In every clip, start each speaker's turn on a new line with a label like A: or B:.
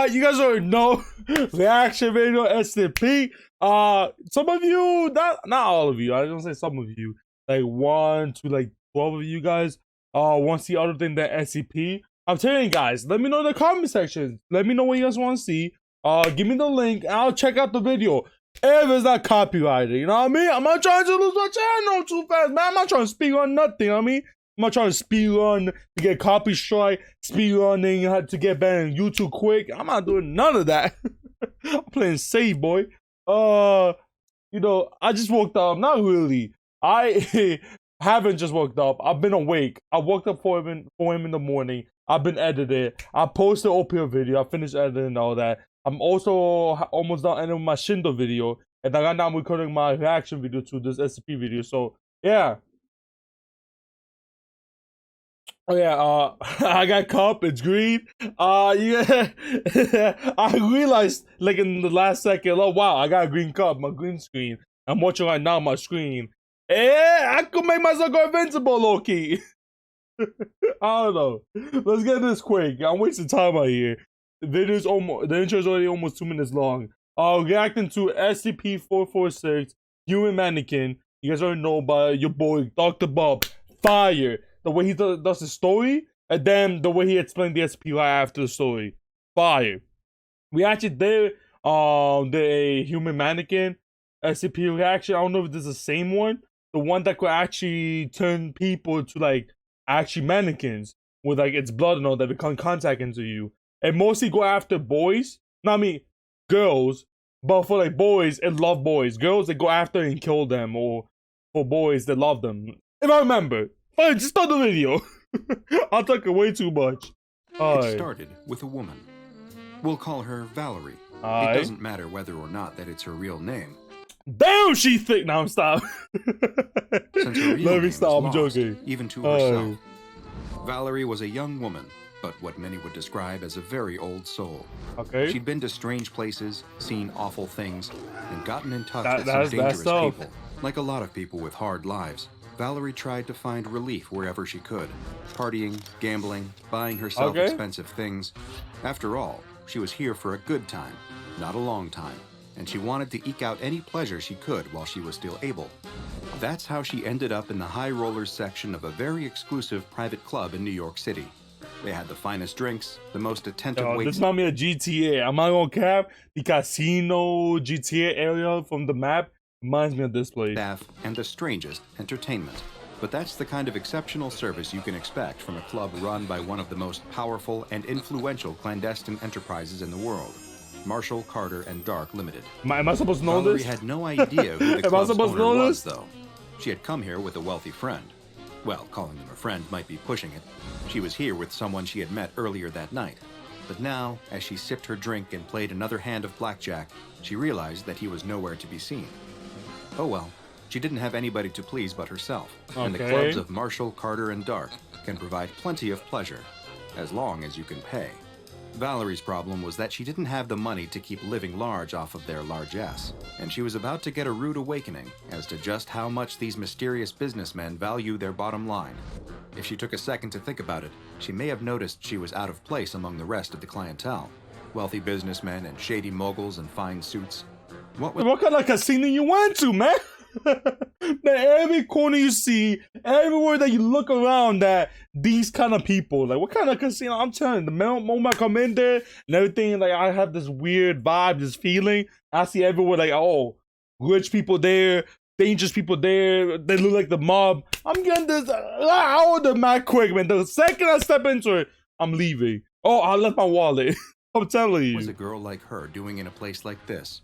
A: You guys already know. Reaction video, SCP. Some of you, not all of you. I don't say some of you. Like 1 to like 12 of you guys. Want to see other thing than SCP. I'm telling you guys. Let me know in the comment section. Let me know what you guys want to see. Give me the link. And I'll check out the video. If it's not copyrighted, you know what I mean? I'm not trying to lose my channel too fast, man. I'm not trying to speak on nothing, you know what I mean? I'm not trying to speed run to get copy strike, speed running to get banned on YouTube quick. I'm not doing none of that. I'm playing safe, boy. You know, I just woke up. Not really. I haven't just woke up. I've been awake. I woke up for him in the morning. I've been editing. I posted OPL video. I finished editing and all that. I'm also almost done editing my Shindo video. And right now I'm recording my reaction video to this SCP video. So, yeah. Oh yeah, I got cup, it's green. Yeah, I realized like in the last second, oh wow, I got a green cup, my green screen. I'm watching right now on my screen. Yeah, I could make myself go invincible, low-key. I don't know. Let's get this quick. I'm wasting time out here. The intro is already almost 2 minutes long. Reacting to SCP-446, Human Mannequin. You guys already know about your boy, Dr. Bob. Fire. The way he does the story, and then the way he explained the SCP right after the story. Fire. We actually did the Human Mannequin SCP reaction. I don't know if this is the same one. The one that could actually turn people to like actually mannequins with like its blood and all that become contact into you. And mostly go after boys. No, I mean girls. But for like boys and love boys. Girls they go after and kill them, or for boys that love them. If I remember. Fine, just start the video. I'll talk way too much.
B: It started with a woman. We'll call her Valerie. It doesn't matter whether or not that it's her real name.
A: Damn, she thick. Now stop.
B: Since her real
A: Let me
B: name
A: stop. I'm
B: lost,
A: joking.
B: even to herself. Valerie was a young woman, but what many would describe as a very old soul.
A: Okay.
B: She'd been to strange places, seen awful things, and gotten in touch with
A: that's
B: some dangerous
A: stuff.
B: people. Like a lot of people with hard lives, Valerie tried to find relief wherever she could. Partying, gambling, buying herself expensive things. After all, she was here for a good time, not a long time, and she wanted to eke out any pleasure she could while she was still able. That's how she ended up in the high rollers section of a very exclusive private club in New York City. They had the finest drinks, the most attentive waiters.
A: This reminds me of GTA. I'm not gonna cap. The casino GTA area from the map reminds me of this place.
B: Staff and the strangest entertainment. But that's the kind of exceptional service you can expect from a club run by one of the most powerful and influential clandestine enterprises in the world, Marshall, Carter and Dark Limited.
A: Am I supposed to know
B: Valerie
A: this?
B: had no idea who the club's owner was, though. She had come here with a wealthy friend. Well, calling them a friend might be pushing it. She was here with someone she had met earlier that night. But now, as she sipped her drink and played another hand of blackjack, she realized that he was nowhere to be seen. Oh well, she didn't have anybody to please but herself, and the clubs of Marshall, Carter, and Dark can provide plenty of pleasure, as long as you can pay. Valerie's problem was that she didn't have the money to keep living large off of their largesse, and she was about to get a rude awakening as to just how much these mysterious businessmen value their bottom line. If she took a second to think about it, she may have noticed she was out of place among the rest of the clientele. Wealthy businessmen and shady moguls in fine suits. What
A: kind of casino you went to, man? Every corner you see, everywhere that you look around, that these kind of people, like what kind of casino? I'm telling you, the moment I come in there and everything, like I have this weird vibe, this feeling. I see everywhere, like, oh, rich people there, dangerous people there. They look like the mob. I'm getting this out of the mad quick, man. The second I step into it, I'm leaving. Oh, I left my wallet. I'm telling you.
B: What was a girl like her doing in a place like this?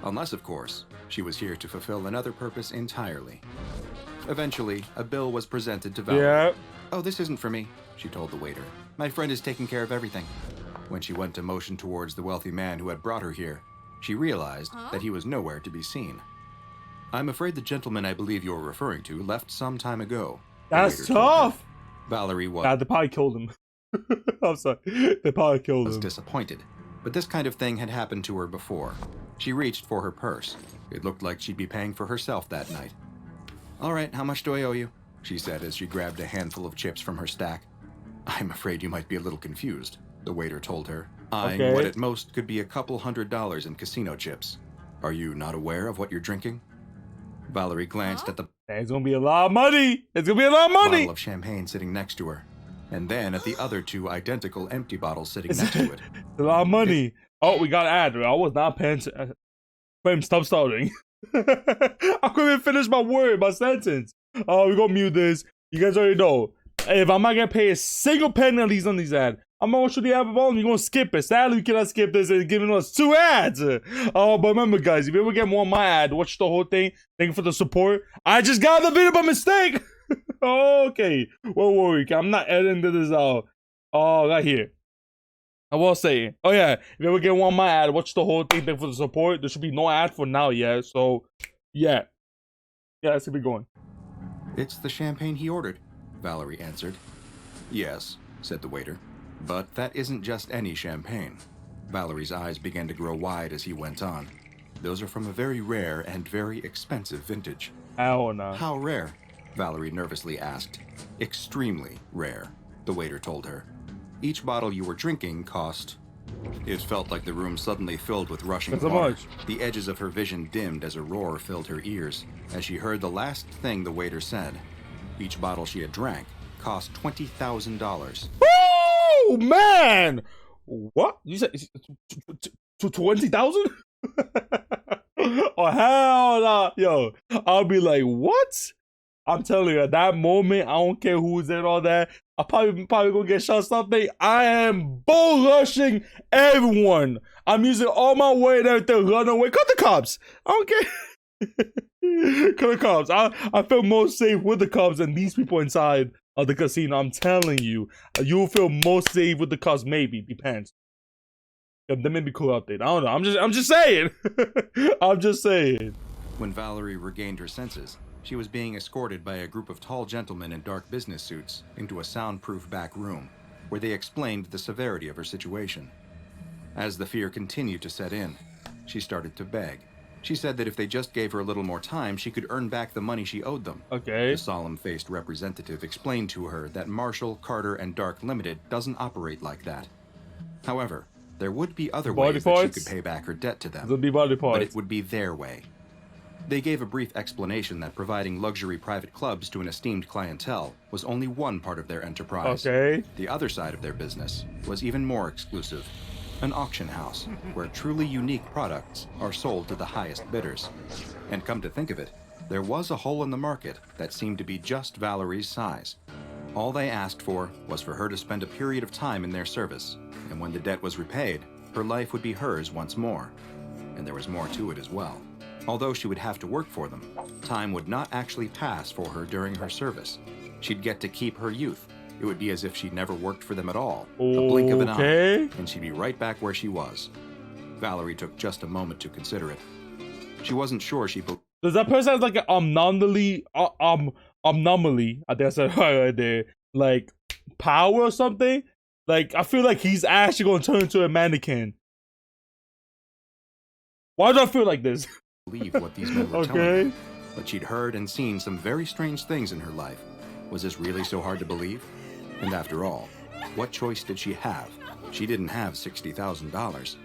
B: Unless, of course, she was here to fulfill another purpose entirely. Eventually, a bill was presented to Valerie.
A: Yeah.
B: Oh, this isn't for me, she told the waiter. My friend is taking care of everything. When she went to motion towards the wealthy man who had brought her here, she realized that he was nowhere to be seen. I'm afraid the gentleman I believe you're referring to left some time ago.
A: That's tough.
B: Valerie was...
A: they probably killed him. I'm sorry. They probably killed him.
B: Was disappointed, but this kind of thing had happened to her before. She reached for her purse. It looked like she'd be paying for herself that night. All right, how much do I owe you? She said as she grabbed a handful of chips from her stack. I'm afraid you might be a little confused, the waiter told her. eyeing what at most could be a couple $100 in casino chips. Are you not aware of what you're drinking? Valerie glanced at the
A: it's gonna be a lot of money. It's gonna be a lot of money.
B: Bottle of champagne sitting next to her, and then at the other two identical empty bottles sitting next to it.
A: It's a lot of money. Oh, we got an ad. I was not paying. Frame, stop starting. I couldn't even finish my word, my sentence. Oh, we gonna mute this. You guys already know. If I'm not gonna pay a single penny on these ads, I'm gonna show the ad volume. You're gonna skip it. Sadly, we cannot skip this and giving us 2 ads. Oh, but remember, guys, if you ever get more on my ad, watch the whole thing. Thank you for the support. I just got the video by mistake. Okay, don't worry. I'm not editing this out. Oh, right here. I will say, oh yeah, if you ever get one on my ad, watch the whole thing. Thank you for the support. There should be no ad for now yet. So, yeah, let's keep it going.
B: It's the champagne he ordered, Valerie answered. Yes, said the waiter. But that isn't just any champagne. Valerie's eyes began to grow wide as he went on. Those are from a very rare and very expensive vintage.
A: Hell no.
B: How rare? Valerie nervously asked. Extremely rare, the waiter told her. Each bottle you were drinking cost... It felt like the room suddenly filled with rushing water. The edges of her vision dimmed as a roar filled her ears as she heard the last thing the waiter said. Each bottle she had drank cost $20,000.
A: Oh man! What? You said 20,000? Oh hell nah. Yo, I'll be like, what? I'm telling you, at that moment, I don't care who's in all that. I probably gonna get shot something. I am bull rushing everyone. I'm using all my weight and everything. Run away. Cut the cops. I don't care. Cut the cops. I feel more safe with the cops than these people inside of the casino. I'm telling you, you'll feel most safe with the cops. Maybe depends. They may be cool out there. I don't know. I'm just saying. I'm just saying.
B: When Valerie regained her senses, she was being escorted by a group of tall gentlemen in dark business suits into a soundproof back room, where they explained the severity of her situation. As the fear continued to set in, she started to beg. She said that if they just gave her a little more time, she could earn back the money she owed them.
A: Okay.
B: The solemn-faced representative explained to her that Marshall, Carter, and Dark Limited doesn't operate like that. However, there would be other ways that she could pay back her debt to them, but it would be their way. They gave a brief explanation that providing luxury private clubs to an esteemed clientele was only one part of their enterprise.
A: Okay.
B: The other side of their business was even more exclusive. An auction house where truly unique products are sold to the highest bidders. And come to think of it, there was a hole in the market that seemed to be just Valerie's size. All they asked for was for her to spend a period of time in their service, and when the debt was repaid, her life would be hers once more. And there was more to it as well. Although she would have to work for them, time would not actually pass for her during her service. She'd get to keep her youth. It would be as if she'd never worked for them at all. A blink of an eye, and she'd be right back where she was. Valerie took just a moment to consider it. She wasn't sure she believed.
A: Does that person have like an anomaly? I think I said right there. Like power or something? Like I feel like he's actually gonna turn into a mannequin. Why do I feel like this?
B: Believe what these men were telling her, but she'd heard and seen some very strange things in her life. Was this really so hard to believe? And after all, what choice did she have? She didn't have $60,000.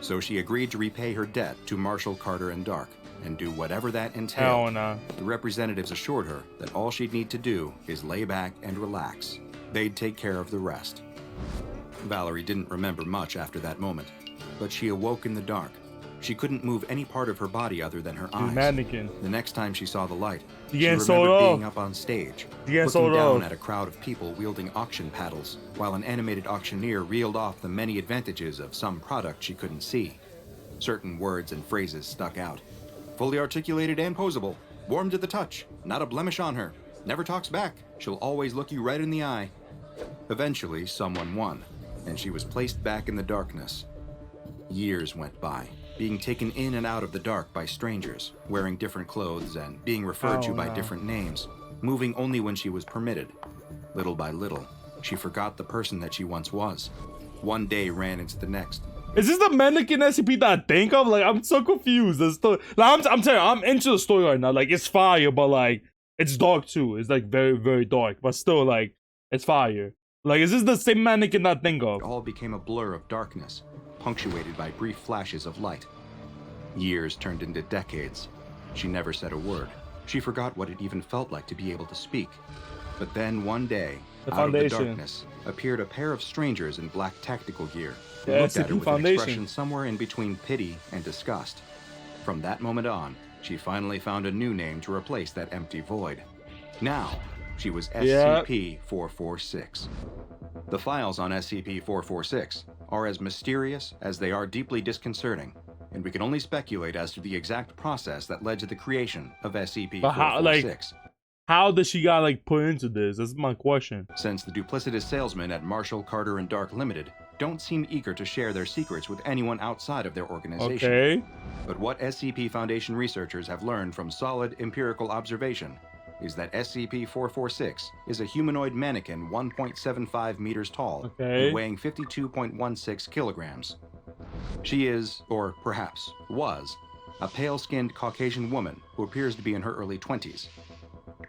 B: So she agreed to repay her debt to Marshall, Carter, and Dark, and do whatever that entailed. The representatives assured her that all she'd need to do is lay back and relax. They'd take care of the rest. Valerie didn't remember much after that moment, but she awoke in the dark. She couldn't move any part of her body other than her eyes.
A: Mannequin.
B: The next time she saw the light,
A: she
B: remembered being up on stage, looking down at a crowd of people wielding auction paddles, while an animated auctioneer reeled off the many advantages of some product she couldn't see. Certain words and phrases stuck out. Fully articulated and posable, warm to the touch, not a blemish on her, never talks back, she'll always look you right in the eye. Eventually, someone won, and she was placed back in the darkness. Years went by, being taken in and out of the dark by strangers, wearing different clothes and being referred to by different names, moving only when she was permitted. Little by little, she forgot the person that she once was. One day ran into the next.
A: Is this the Mannequin SCP that I think of? Like, I'm so confused. The story, like, I'm telling you, I'm into the story right now. Like, it's fire, but like, it's dark too. It's like very, very dark, but still, like, it's fire. Like, is this the same mannequin I think of?
B: It all became a blur of darkness, punctuated by brief flashes of light. Years turned into decades. She never said a word. She forgot what it even felt like to be able to speak. But then one day, out of the darkness, appeared a pair of strangers in black tactical gear who looked at her with an expression somewhere in between pity and disgust. From that moment on, she finally found a new name to replace that empty void. Now, she was SCP-446. The files on SCP-446 are as mysterious as they are deeply disconcerting, and we can only speculate as to the exact process that led to the creation of SCP-446.
A: How did she got like put into this? That's my question.
B: Since the duplicitous salesmen at Marshall, Carter, and Dark Limited don't seem eager to share their secrets with anyone outside of their organization.
A: Okay.
B: But what SCP Foundation researchers have learned from solid empirical observation is that SCP-446 is a humanoid mannequin 1.75 meters tall and weighing 52.16 kilograms. She is, or perhaps was, a pale-skinned Caucasian woman who appears to be in her early 20s.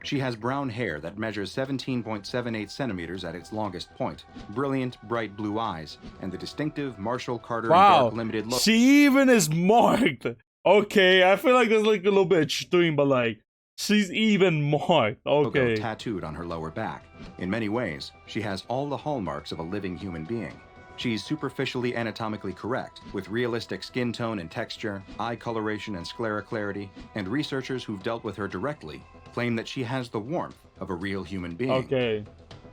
B: She has brown hair that measures 17.78 centimeters at its longest point, brilliant, bright blue eyes, and the distinctive Marshall, Carter, and Dark Limited look.
A: She even is marked. Okay, I feel like there's like a little bit extreme, but like, she's even marked. Okay.
B: Logo tattooed on her lower back. In many ways, she has all the hallmarks of a living human being. She's superficially anatomically correct, with realistic skin tone and texture, eye coloration and sclera clarity, and researchers who've dealt with her directly claim that she has the warmth of a real human being.
A: Okay.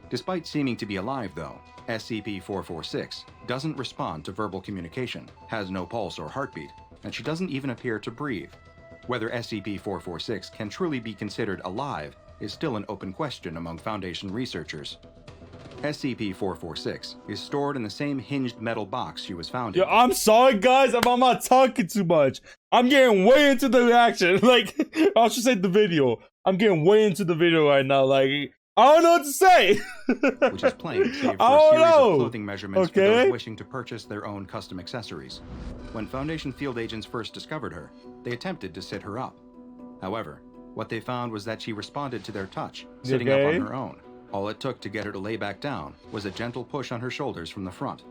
B: Despite seeming to be alive, though, SCP-446 doesn't respond to verbal communication, has no pulse or heartbeat, and she doesn't even appear to breathe. Whether SCP-446 can truly be considered alive is still an open question among Foundation researchers. SCP-446 is stored in the same hinged metal box she was found in.
A: Yo, I'm sorry, guys, if I'm not talking too much. I'm getting way into the reaction. Like, I should say the video. I'm getting way into the video right now. Like, I don't know what to say.
B: Which is plain, save for a series of clothing measurements for those wishing to purchase their own custom accessories. When Foundation field agents first discovered her, they attempted to sit her up. However, what they found was that she responded to their touch, sitting up on her own. All it took to get her to lay back down was a gentle push on her shoulders from the front.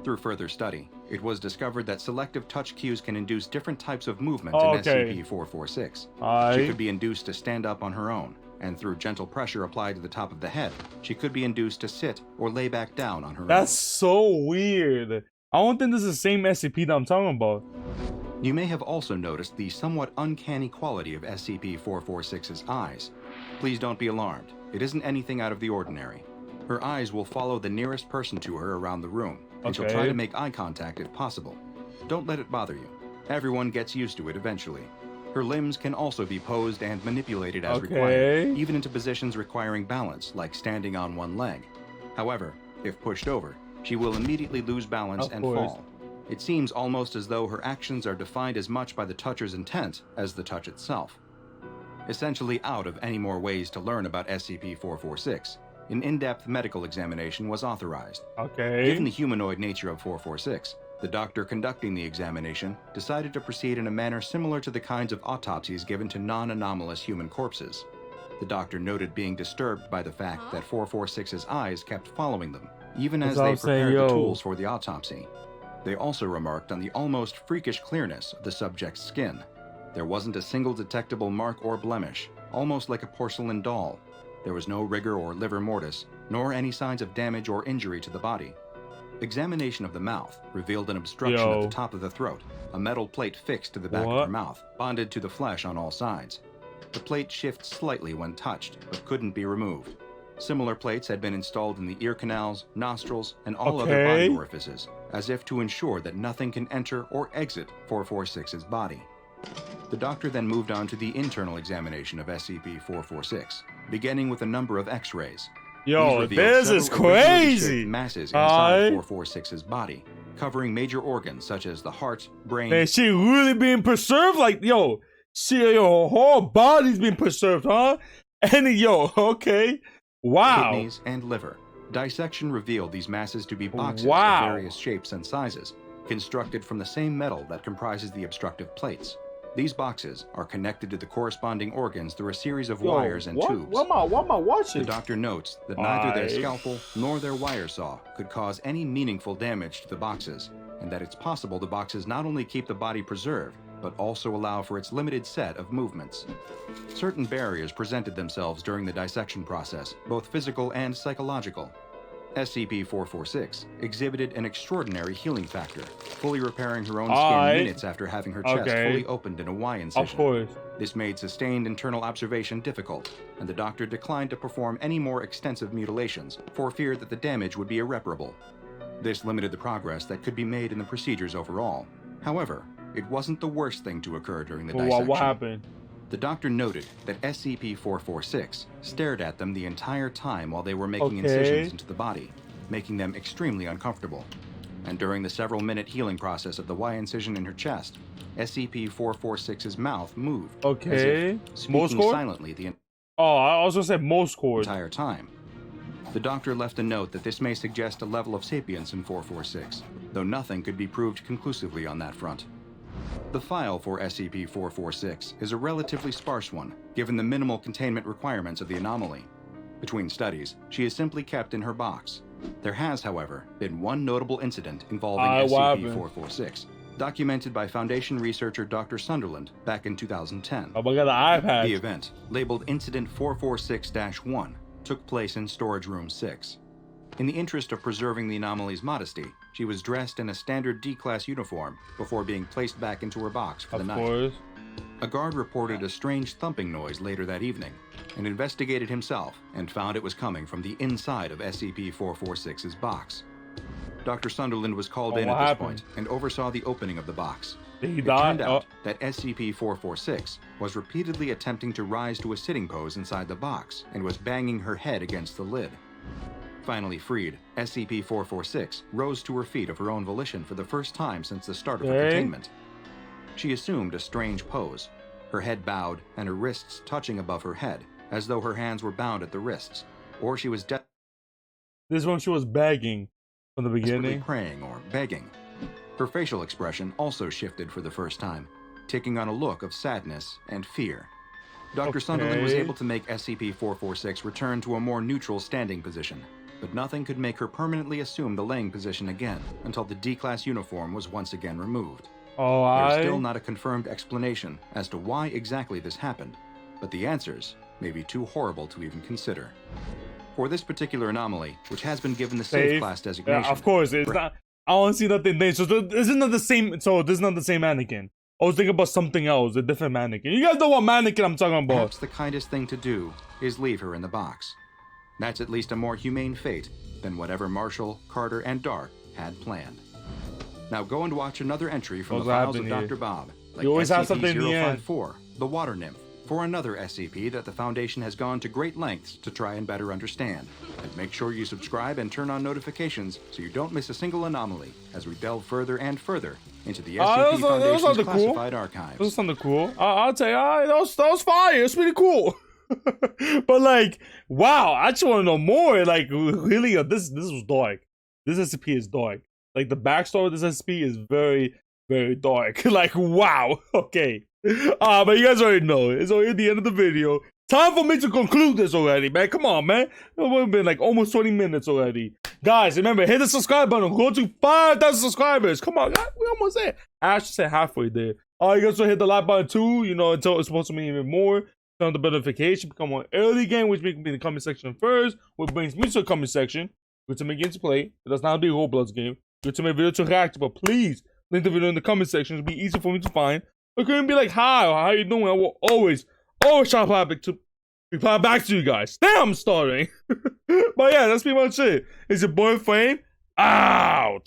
B: Through further study, it was discovered that selective touch cues can induce different types of movement in SCP-446. She could be induced to stand up on her own, and through gentle pressure applied to the top of the head, she could be induced to sit or lay back down on her own.
A: That's so weird. I don't think this is the same SCP that I'm talking about.
B: You may have also noticed the somewhat uncanny quality of SCP-446's eyes. Please don't be alarmed. It isn't anything out of the ordinary. Her eyes will follow the nearest person to her around the room, and she'll try to make eye contact if possible. Don't let it bother you. Everyone gets used to it eventually. Her limbs can also be posed and manipulated as required, even into positions requiring balance, like standing on one leg. However, if pushed over, she will immediately lose balance and fall. It seems almost as though her actions are defined as much by the toucher's intent as the touch itself. Essentially out of any more ways to learn about SCP-446, an in-depth medical examination was authorized. Given the humanoid nature of 446, the doctor conducting the examination decided to proceed in a manner similar to the kinds of autopsies given to non-anomalous human corpses. The doctor noted being disturbed by the fact that 446's eyes kept following them, even as they prepared the tools for the autopsy. They also remarked on the almost freakish clearness of the subject's skin. There wasn't a single detectable mark or blemish, almost like a porcelain doll. There was no rigor or livor mortis, nor any signs of damage or injury to the body. Examination of the mouth revealed an obstruction at the top of the throat, a metal plate fixed to the back of her mouth, bonded to the flesh on all sides. The plate shifts slightly when touched, but couldn't be removed. Similar plates had been installed in the ear canals, nostrils, and all other body orifices, as if to ensure that nothing can enter or exit 446's body. The doctor then moved on to the internal examination of SCP-446, beginning with a number of X-rays.
A: Yo, this is crazy!
B: Masses inside 446's body, covering major organs such as the heart, brain...
A: Man, she really being preserved? Like, yo, her whole body's being preserved, huh? And wow.
B: Kidneys and liver. Dissection revealed these masses to be boxes of various shapes and sizes, constructed from the same metal that comprises the obstructive plates. These boxes are connected to the corresponding organs through a series of wires and tubes.
A: What am I watching?
B: The doctor notes that neither their scalpel nor their wire saw could cause any meaningful damage to the boxes, and that it's possible the boxes not only keep the body preserved, but also allow for its limited set of movements. Certain barriers presented themselves during the dissection process, both physical and psychological. SCP-446 exhibited an extraordinary healing factor, fully repairing her own skin minutes after having her chest fully opened in a Y incision.
A: Of course.
B: This made sustained internal observation difficult, and the doctor declined to perform any more extensive mutilations for fear that the damage would be irreparable. This limited the progress that could be made in the procedures overall. However, it wasn't the worst thing to occur during the dissection.
A: What happened?
B: The doctor noted that SCP-446 stared at them the entire time while they were making incisions into the body, making them extremely uncomfortable. And during the several-minute healing process of the Y incision in her chest, SCP-446's mouth moved, as if speaking silently the
A: I also said most cord.
B: entire time. The doctor left a note that this may suggest a level of sapience in 446, though nothing could be proved conclusively on that front. The file for SCP-446 is a relatively sparse one, given the minimal containment requirements of the anomaly. Between studies, she is simply kept in her box. There has, however, been one notable incident involving SCP-446, documented by Foundation researcher Dr. Sunderland back in 2010.
A: Oh, I got an iPad.
B: The event, labeled Incident 446-1, took place in Storage Room 6. In the interest of preserving the anomaly's modesty, she was dressed in a standard D-Class uniform before being placed back into her box for the night.
A: Of course.
B: A guard reported a strange thumping noise later that evening and investigated himself and found it was coming from the inside of SCP-446's box. Dr. Sunderland was called in at this point and oversaw the opening of the box. It turned out that SCP-446 was repeatedly attempting to rise to a sitting pose inside the box and was banging her head against the lid. Finally freed, SCP-446 rose to her feet of her own volition for the first time since the start of her containment. She assumed a strange pose, her head bowed and her wrists touching above her head, as though her hands were bound at the wrists, or she was
A: This one she was begging from the beginning.
B: Praying or begging. Her facial expression also shifted for the first time, taking on a look of sadness and fear. Dr. Sunderland was able to make SCP-446 return to a more neutral standing position, but nothing could make her permanently assume the laying position again until the D-Class uniform was once again removed. There's still not a confirmed explanation as to why exactly this happened, but the answers may be too horrible to even consider. For this particular anomaly, which has been given the Safe Class designation...
A: Yeah, of course, it's not... I don't see nothing there. So this is not the same... So this is not the same mannequin. I was thinking about something else, a different mannequin. You guys know what mannequin I'm talking about.
B: Perhaps the kindest thing to do is leave her in the box. That's at least a more humane fate than whatever Marshall, Carter, and Dark had planned. Now go and watch another entry from the files of Dr. Bob, like
A: you always have something in the end.
B: SCP-054, the Water Nymph, for another SCP that the Foundation has gone to great lengths to try and better understand. And make sure you subscribe and turn on notifications so you don't miss a single anomaly as we delve further and further into the SCP Foundation's classified archives.
A: That was something cool. I'll tell you, that was fire. It's pretty cool. But like, wow, I just want to know more. Like, really, this was dark. This SCP is dark. Like, the backstory of this SCP is very, very dark. Like, wow. Okay. But you guys already know it. It's already the end of the video. Time for me to conclude this already, man. Come on, man. It's been like almost 20 minutes already. Guys, remember, hit the subscribe button. Go to 5,000 subscribers. Come on, guys. We almost there. I actually said halfway there. You guys will hit the like button too, you know, until it's supposed to mean even more. Turn on the notification, become an early game, which makes me in the comment section first, which brings me to the comment section. Go to my game to play. It does not do a whole Bloods game. Go to my video to react to, but please link the video in the comment section. It'll be easy for me to find. Or couldn't be like, hi, how you doing? I will always try to reply back to you guys. Damn, I'm starting. But yeah, that's pretty much it. It's your boy Frame out.